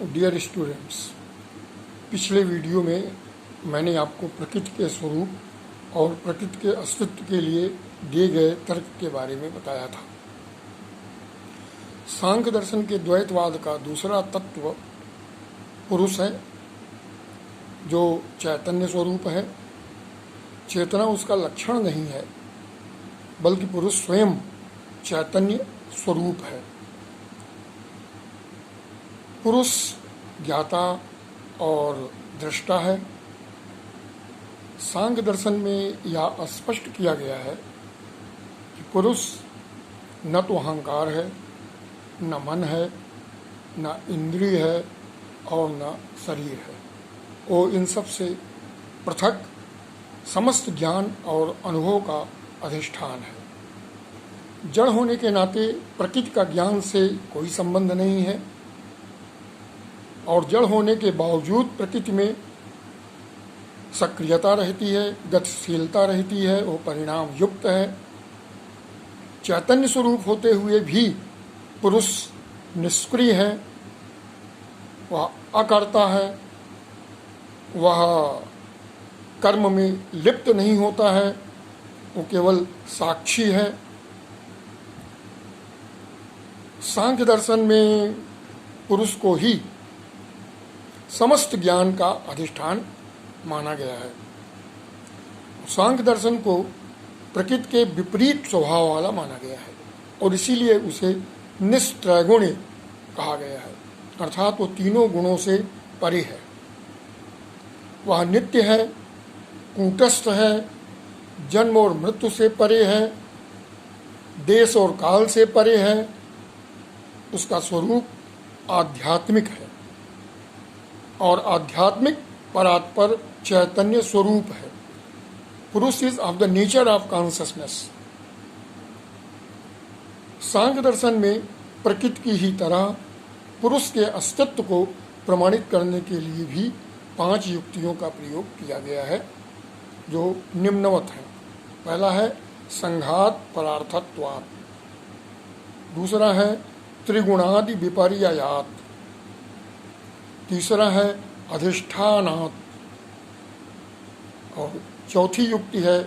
Dear students, पिछले video में मैंने आपको प्रकृति के स्वरूप और प्रकृति के अस्तित्व के लिए दिए गए तर्क के बारे में बताया था। सांख्य दर्शन के द्वैतवाद का दूसरा तत्व पुरुष है, जो चैतन्य स्वरूप है। चेतना उसका लक्षण नहीं है, बल्कि पुरुष स्वयं चैतन्य स्वरूप है। पुरुष ज्ञाता और दृष्टा है। सांख्य दर्शन में यह स्पष्ट किया गया है कि पुरुष न तो अहंकार है, न मन है, न इंद्रिय है और न शरीर है। वो इन सब से पृथक समस्त ज्ञान और अनुभव का अधिष्ठान है। जड़ होने के नाते प्रकृति का ज्ञान से कोई संबंध नहीं है, और जड़ होने के बावजूद प्रकृति में सक्रियता रहती है, गतिशीलता रहती है, वो परिणाम युक्त है। चैतन्य स्वरूप होते हुए भी पुरुष निष्क्रिय है, वह अकर्ता है, वह कर्म में लिप्त नहीं होता है, वो केवल साक्षी है। सांख्य दर्शन में पुरुष को ही समस्त ज्ञान का अधिष्ठान माना गया है। सांख्य दर्शन को प्रकृति के विपरीत स्वभाव वाला माना गया है, और इसीलिए उसे निस्त्रैगुण्य कहा गया है, अर्थात वो तीनों गुणों से परे है। वह नित्य है, कूटस्थ है, जन्म और मृत्यु से परे है, देश और काल से परे है। उसका स्वरूप आध्यात्मिक है, और आध्यात्मिक परात्पर चैतन्य स्वरूप है। Purusha is of the nature of consciousness. Sankhya दर्शन में प्रकृति की ही तरह पुरुष के अस्तित्व को प्रमाणित करने के लिए भी 5 युक्तियों का प्रयोग किया गया है, जो निम्नवत हैं। पहला है संघात परार्थत्वात्, दूसरा है त्रिगुणादि विपर्ययात्, तीसरा है अधिष्ठानात्, और चौथी युक्ति है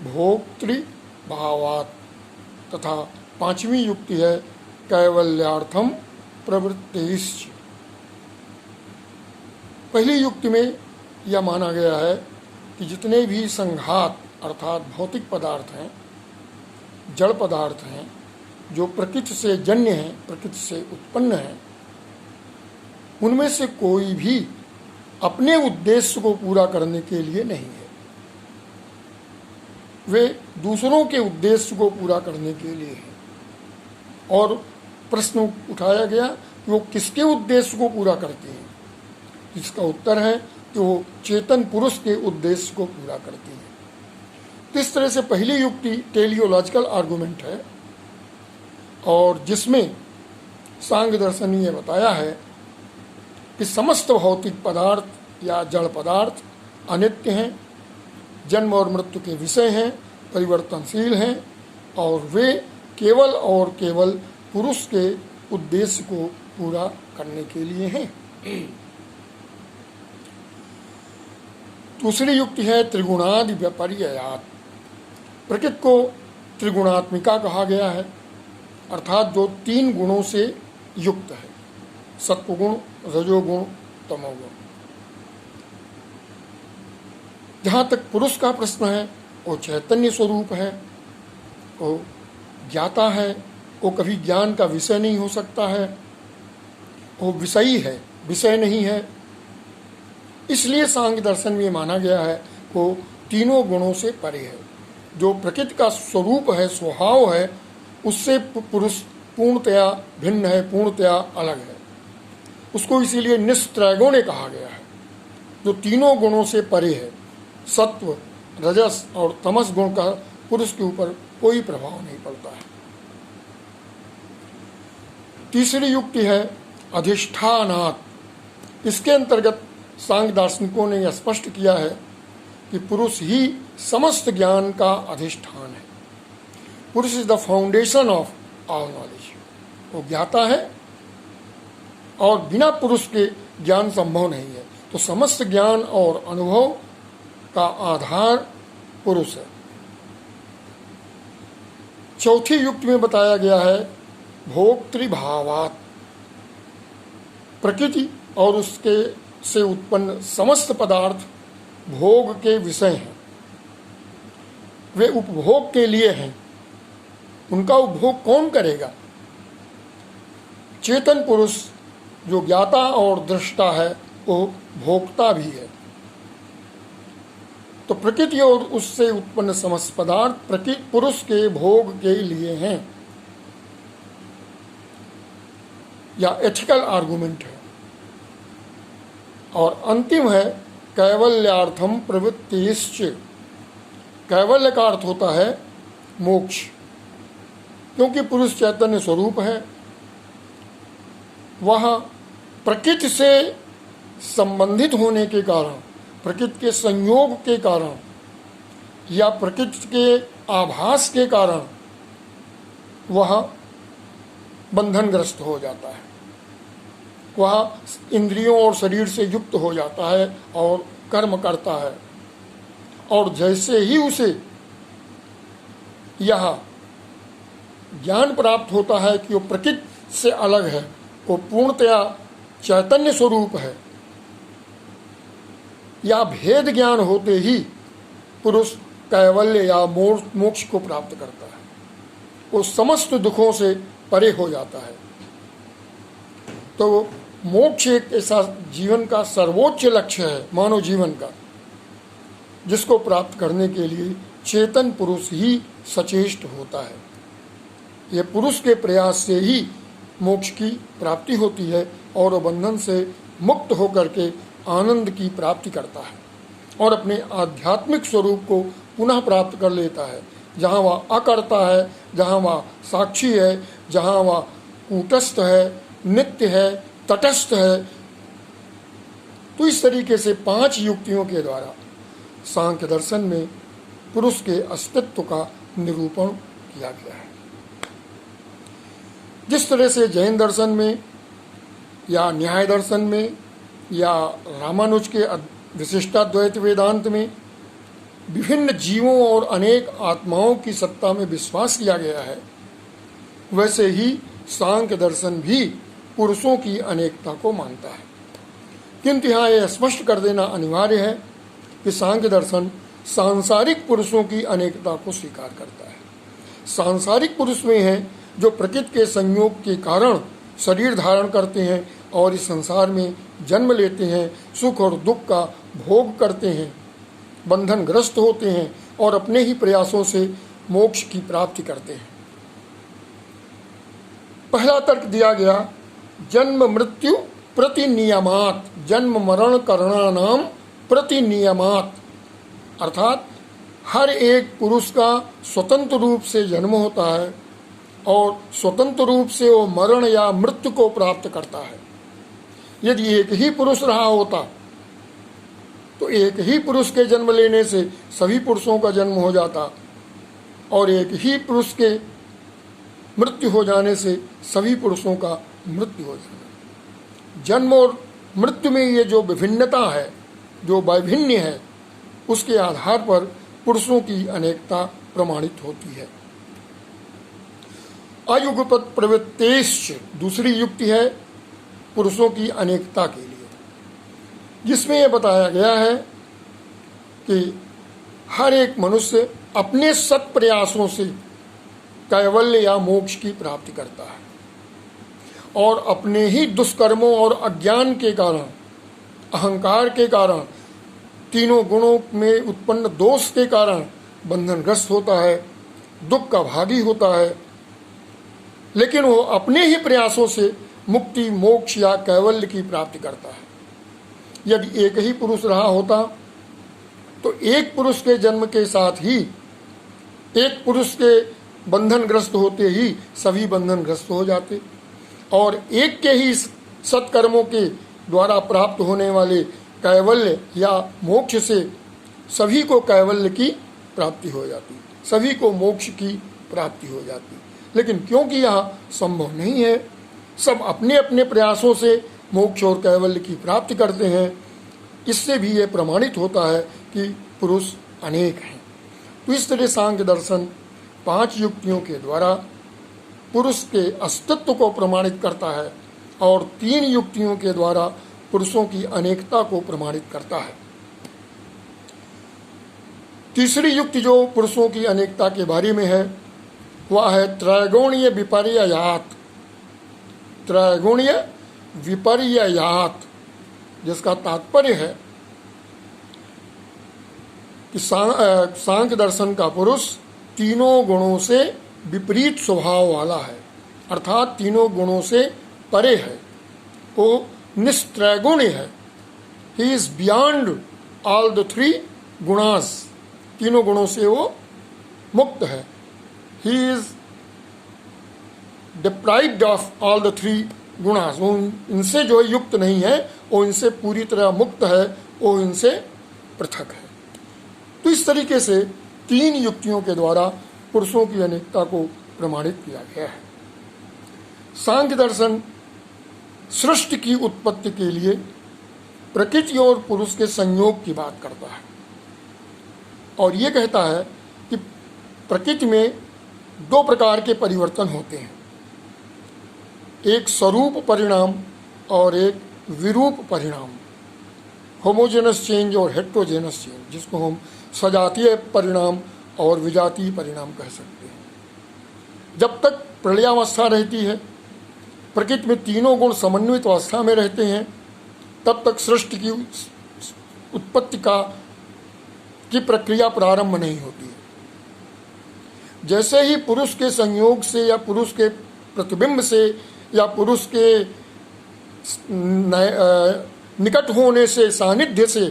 भोक्तृभावात्, तथा 5वीं युक्ति है कैवल्यार्थम प्रवृत्तिश्च। पहली युक्ति में यह माना गया है कि जितने भी संघात अर्थात भौतिक पदार्थ हैं, जड़ पदार्थ हैं, जो प्रकृति से जन्य हैं, प्रकृति से उत्पन्न हैं, उनमें से कोई भी अपने उद्देश्य को पूरा करने के लिए नहीं है। वे दूसरों के उद्देश्य को पूरा करने के लिए हैं। और प्रश्न उठाया गया कि वो किसके उद्देश्य को पूरा करते हैं। इसका उत्तर है कि वो चेतन पुरुष के उद्देश्य को पूरा करते हैं। तो इस तरह से पहली युक्ति टेलियोलॉजिकल आर्गुमेंट है, और जिसमें सांख्य दर्शन ने बताया है कि समस्त भौतिक पदार्थ या जड़ पदार्थ अनित्य हैं, जन्म और मृत्यु के विषय हैं, परिवर्तनशील हैं, और वे केवल और केवल पुरुष के उद्देश्य को पूरा करने के लिए हैं। दूसरी युक्ति है त्रिगुणादि विपर्ययात्। प्रकृति को त्रिगुणात्मिका कहा गया है, अर्थात जो 3 गुणों से युक्त है, सत्वगुण, रजोगुण, तमोगुण। जहाँ तक पुरुष का प्रश्न है, वो चैतन्य स्वरूप है, वो ज्ञाता है, वो कभी ज्ञान का विषय नहीं हो सकता है, वो विषयी है, विषय नहीं है। इसलिए सांख्य दर्शन में माना गया है वो तीनों गुणों से परे है। जो प्रकृति का स्वरूप है, स्वभाव है, उससे पुरुष पूर्णतया भिन्न है, पूर्णतया अलग है। उसको इसीलिए निस्त्रैगुण्य कहा गया है, जो तीनों गुणों से परे है। सत्व, रजस और तमस गुण का पुरुष के ऊपर कोई प्रभाव नहीं पड़ता है। तीसरी युक्ति है अधिष्ठानात्। इसके अंतर्गत सांख्य दार्शनिकों ने यह स्पष्ट किया है कि पुरुष ही समस्त ज्ञान का अधिष्ठान है। Purusha is the foundation of all knowledge. वो ज्ञाता है, और बिना पुरुष के ज्ञान संभव नहीं है। तो समस्त ज्ञान और अनुभव का आधार पुरुष है। चौथी युक्ति में बताया गया है भोक्तृभावात्, प्रकृति और उसके से उत्पन्न समस्त पदार्थ भोग के विषय हैं, वे उपभोग के लिए हैं। उनका उपभोग कौन करेगा? चेतन पुरुष जो ज्ञाता और दृष्टा है वो भोक्ता भी है। तो प्रकृति और उससे उत्पन्न समस्त पदार्थ प्रकृति पुरुष के भोग के लिए हैं, या एथिकल आर्गुमेंट है। और अंतिम है कैवल्यार्थम प्रवृत्तिश्च। कैवल्य का अर्थ होता है मोक्ष, क्योंकि पुरुष चैतन्य स्वरूप है, वह प्रकृति से संबंधित होने के कारण, प्रकृति के संयोग के कारण या प्रकृति के आभास के कारण वह बंधनग्रस्त हो जाता है। वह इंद्रियों और शरीर से युक्त हो जाता है और कर्म करता है। और जैसे ही उसे यह ज्ञान प्राप्त होता है कि वो प्रकृति से अलग है, वो पूर्णतया चैतन्य स्वरूप है, या भेद ज्ञान होते ही पुरुष कैवल्य या मोक्ष को प्राप्त करता है। वो समस्त दुखों से परे हो जाता है। तो मोक्ष एक ऐसा जीवन का सर्वोच्च लक्ष्य है, मानव जीवन का, जिसको प्राप्त करने के लिए चेतन पुरुष ही सचेष्ट होता है। यह पुरुष के प्रयास से ही मोक्ष की प्राप्ति होती है और बंधन से मुक्त होकर के आनंद की प्राप्ति करता है और अपने आध्यात्मिक स्वरूप को पुनः प्राप्त कर लेता है, जहाँ वह अकर्ता है, जहाँ वह साक्षी है, जहाँ वह कूटस्थ है, नित्य है, तटस्थ है। तो इस तरीके से 5 युक्तियों के द्वारा सांख्य दर्शन में पुरुष के अस्तित्व का निरूपण किया गया है। जिस तरह से जैन दर्शन में या न्याय दर्शन में या रामानुज के विशिष्टाद्वैत वेदांत में विभिन्न जीवों और अनेक आत्माओं की सत्ता में विश्वास किया गया है, वैसे ही सांख्य दर्शन भी पुरुषों की अनेकता को मानता है। किंतु यहाँ यह स्पष्ट कर देना अनिवार्य है कि सांख्य दर्शन सांसारिक पुरुषों की अनेकता को स्वीकार करता है। सांसारिक पुरुष में है जो प्रकृति के संयोग के कारण शरीर धारण करते हैं और इस संसार में जन्म लेते हैं, सुख और दुख का भोग करते हैं, बंधनग्रस्त होते हैं और अपने ही प्रयासों से मोक्ष की प्राप्ति करते हैं। पहला तर्क दिया गया जन्म मृत्यु प्रतिनियमात, जन्म मरण करणानाम प्रतिनियमात, अर्थात हर एक पुरुष का स्वतंत्र रूप से जन्म होता है और स्वतंत्र रूप से वो मरण या मृत्यु को प्राप्त करता है। यदि एक ही पुरुष रहा होता तो एक ही पुरुष के जन्म लेने से सभी पुरुषों का जन्म हो जाता और एक ही पुरुष के मृत्यु हो जाने से सभी पुरुषों का मृत्यु हो जाना। जन्म और मृत्यु में ये जो विभिन्नता है, जो वैभिन्य है, उसके आधार पर पुरुषों की अनेकता प्रमाणित होती है। अयुगपत प्रवृत्तेश्च दूसरी युक्ति है पुरुषों की अनेकता के लिए, जिसमें यह बताया गया है कि हर एक मनुष्य अपने सत प्रयासों से कैवल्य या मोक्ष की प्राप्ति करता है और अपने ही दुष्कर्मों और अज्ञान के कारण, अहंकार के कारण, तीनों गुणों में उत्पन्न दोष के कारण बंधनग्रस्त होता है, दुख का भागी होता है। लेकिन वो अपने ही प्रयासों से मुक्ति, मोक्ष या कैवल्य की प्राप्ति करता है। यदि एक ही पुरुष रहा होता तो एक पुरुष के जन्म के साथ ही, एक पुरुष के बंधनग्रस्त होते ही सभी बंधनग्रस्त हो जाते और एक के ही सत्कर्मों के द्वारा प्राप्त होने वाले कैवल्य या मोक्ष से सभी को कैवल्य की प्राप्ति हो जाती, सभी को मोक्ष की प्राप्ति हो जाती। लेकिन क्योंकि यह संभव नहीं है, सब अपने अपने प्रयासों से मोक्ष और कैवल्य की प्राप्ति करते हैं। इससे भी ये प्रमाणित होता है कि पुरुष अनेक हैं। तो इस तरह सांख्य दर्शन 5 युक्तियों के द्वारा पुरुष के अस्तित्व को प्रमाणित करता है और 3 युक्तियों के द्वारा पुरुषों की अनेकता को प्रमाणित करता है। तीसरी युक्ति जो पुरुषों की अनेकता के बारे में है वह है त्रैगुणीय विपर्ययात। त्रैगुणीय विपर्ययात, जिसका तात्पर्य है कि सांख्य दर्शन का पुरुष तीनों गुणों से विपरीत स्वभाव वाला है, अर्थात तीनों गुणों से परे है, वो निस्त्रैगुण्य है। He is beyond all the 3 gunas, तीनों गुणों से वो मुक्त है। He is deprived of all the 3 gunas, वो इनसे जो है युक्त नहीं है, वो इनसे पूरी तरह मुक्त है, वो इनसे पृथक है। तो इस तरीके से 3 युक्तियों के द्वारा पुरुषों की अनेकता को प्रमाणित किया गया है। सांख्य दर्शन सृष्टि की उत्पत्ति के लिए प्रकृति और पुरुष के संयोग की बात करता है और ये कहता है कि प्रकृति में 2 प्रकार के परिवर्तन होते हैं, एक स्वरूप परिणाम और एक विरूप परिणाम, होमोजेनस चेंज और हेट्रोजेनस चेंज, जिसको हम सजातीय परिणाम और विजातीय परिणाम कह सकते हैं। जब तक प्रलयावस्था रहती है, प्रकृति में तीनों गुण समन्वित अवस्था में रहते हैं, तब तक सृष्टि की उत्पत्ति की प्रक्रिया प्रारंभ नहीं होती है। जैसे ही पुरुष के संयोग से या पुरुष के प्रतिबिंब से या पुरुष के निकट होने से, सानिध्य से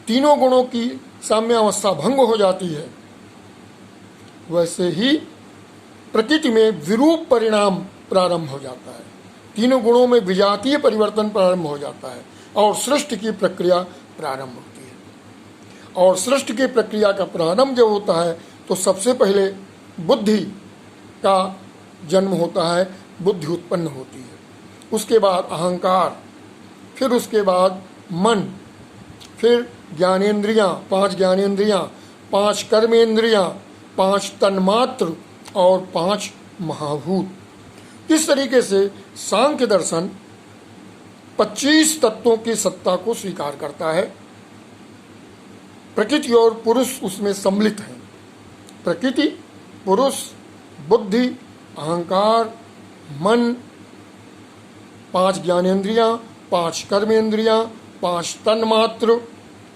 तीनों गुणों की साम्यावस्था भंग हो जाती है, वैसे ही प्रकृति में विरूप परिणाम प्रारंभ हो जाता है, तीनों गुणों में विजातीय परिवर्तन प्रारंभ हो जाता है और सृष्टि की प्रक्रिया प्रारंभ होती है। और सृष्टि की प्रक्रिया का प्रारंभ जब होता है तो सबसे पहले बुद्धि का जन्म होता है, बुद्धि उत्पन्न होती है, उसके बाद अहंकार, फिर उसके बाद मन, फिर ज्ञानेंद्रियां, 5 ज्ञानेंद्रियां, 5 कर्मेंद्रियां, 5 तन्मात्र और 5 महाभूत। इस तरीके से सांख्य दर्शन 25 तत्वों की सत्ता को स्वीकार करता है। प्रकृति और पुरुष उसमें सम्मिलित हैं। प्रकृति, पुरुष, बुद्धि, अहंकार, मन, 5 ज्ञानेंद्रियां, 5 कर्मेंद्रियां, 5 तन्मात्र,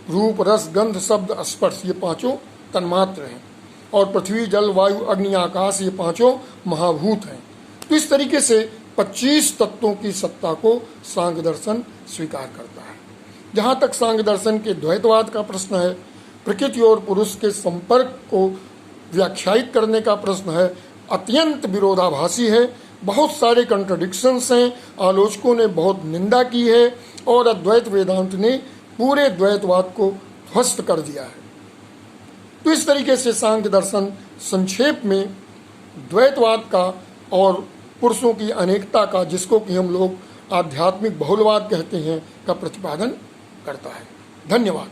रूप रस गंध शब्द स्पर्श, ये 5 तन्मात्र हैं, और पृथ्वी जल वायु अग्नि आकाश, ये 5 महाभूत हैं। तो इस तरीके से 25 तत्वों की सत्ता को सांख्य दर्शन स्वीकार करता है। जहाँ तक सांख्य दर्शन के द्वैतवाद का प्रश्न है, प्रकृति और पुरुष के संपर्क को व्याख्यायित करने का प्रश्न है, अत्यंत विरोधाभासी है, बहुत सारे कंट्रडिक्शंस हैं, आलोचकों ने बहुत निंदा की है और अद्वैत वेदांत ने पूरे द्वैतवाद को ध्वस्त कर दिया है। तो इस तरीके से सांख्य दर्शन संक्षेप में द्वैतवाद का और पुरुषों की अनेकता का, जिसको कि हम लोग आध्यात्मिक बहुलवाद कहते हैं, का प्रतिपादन करता है। धन्यवाद।